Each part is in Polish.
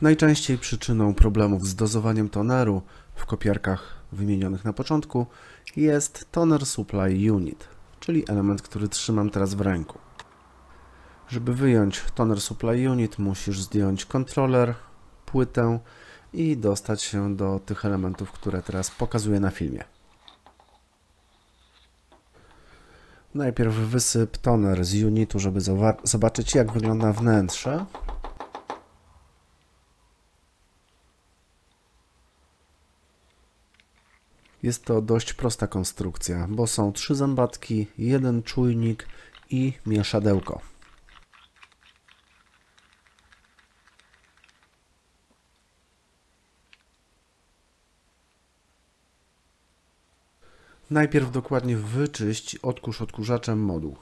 Najczęściej przyczyną problemów z dozowaniem toneru w kopiarkach wymienionych na początku jest toner supply unit, czyli element, który trzymam teraz w ręku. Żeby wyjąć toner supply unit, musisz zdjąć kontroler, płytę i dostać się do tych elementów, które teraz pokazuję na filmie. Najpierw wysyp toner z unitu, żeby zobaczyć, jak wygląda wnętrze. Jest to dość prosta konstrukcja, bo są 3 zębatki, 1 czujnik i mieszadełko. Najpierw dokładnie wyczyść odkurz odkurzaczem moduł.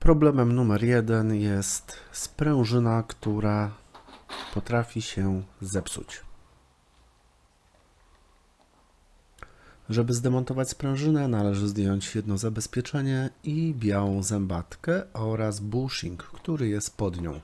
Problemem numer 1 jest sprężyna, która potrafi się zepsuć. Żeby zdemontować sprężynę, należy zdjąć jedno zabezpieczenie i białą zębatkę oraz bushing, który jest pod nią.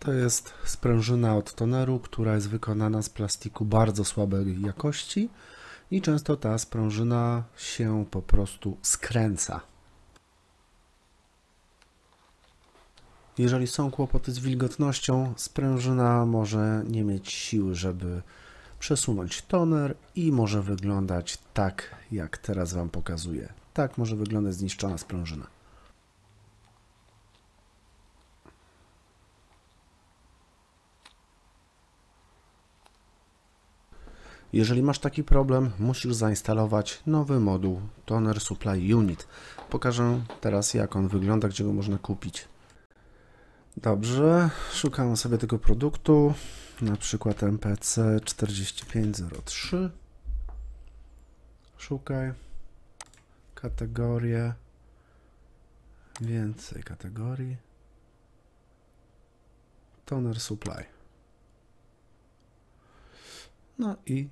To jest sprężyna od toneru, która jest wykonana z plastiku bardzo słabej jakości i często ta sprężyna się po prostu skręca. Jeżeli są kłopoty z wilgotnością, sprężyna może nie mieć siły, żeby przesunąć toner i może wyglądać tak, jak teraz Wam pokazuję. Tak może wyglądać zniszczona sprężyna. Jeżeli masz taki problem, musisz zainstalować nowy moduł Toner Supply Unit. Pokażę teraz, jak on wygląda, gdzie go można kupić. Dobrze, szukam sobie tego produktu, na przykład MPC 4503. Szukaj. Kategorie. Więcej kategorii. Toner Supply. No i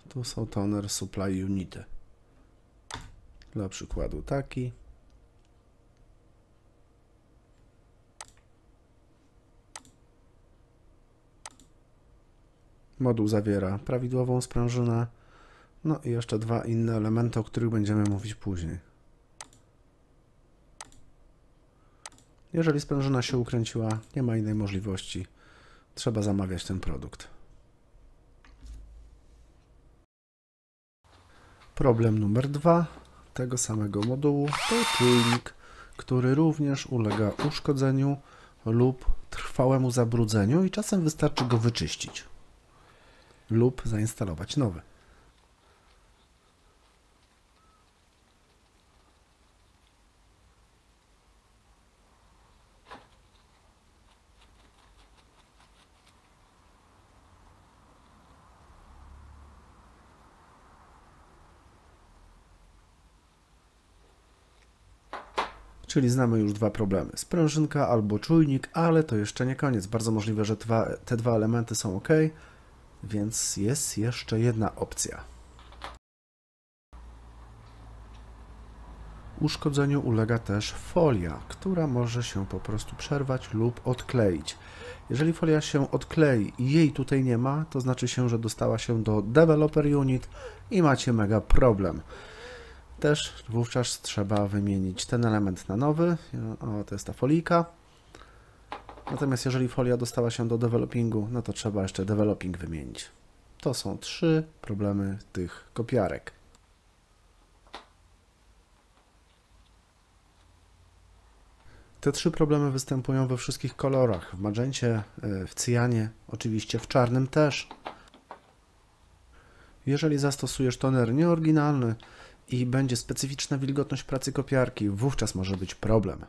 tu są toner supply unity. Dla przykładu taki. Moduł zawiera prawidłową sprężynę, no i jeszcze 2 inne elementy, o których będziemy mówić później. Jeżeli sprężyna się ukręciła, nie ma innej możliwości. Trzeba zamawiać ten produkt. Problem numer 2 tego samego modułu to czujnik, który również ulega uszkodzeniu lub trwałemu zabrudzeniu i czasem wystarczy go wyczyścić lub zainstalować nowy. Czyli znamy już dwa problemy. Sprężynka albo czujnik, ale to jeszcze nie koniec. Bardzo możliwe, że te dwa elementy są ok, więc jest jeszcze jedna opcja. Uszkodzeniu ulega też folia, która może się po prostu przerwać lub odkleić. Jeżeli folia się odklei i jej tutaj nie ma, to znaczy się, że dostała się do Developer Unit i macie mega problem. Też wówczas trzeba wymienić ten element na nowy. O, to jest ta folika. Natomiast jeżeli folia dostała się do developingu, no to trzeba jeszcze developing wymienić. To są trzy problemy tych kopiarek. Te trzy problemy występują we wszystkich kolorach. W magencie, w cyjanie, oczywiście w czarnym też. Jeżeli zastosujesz toner nieoryginalny i będzie specyficzna wilgotność pracy kopiarki, wówczas może być problem.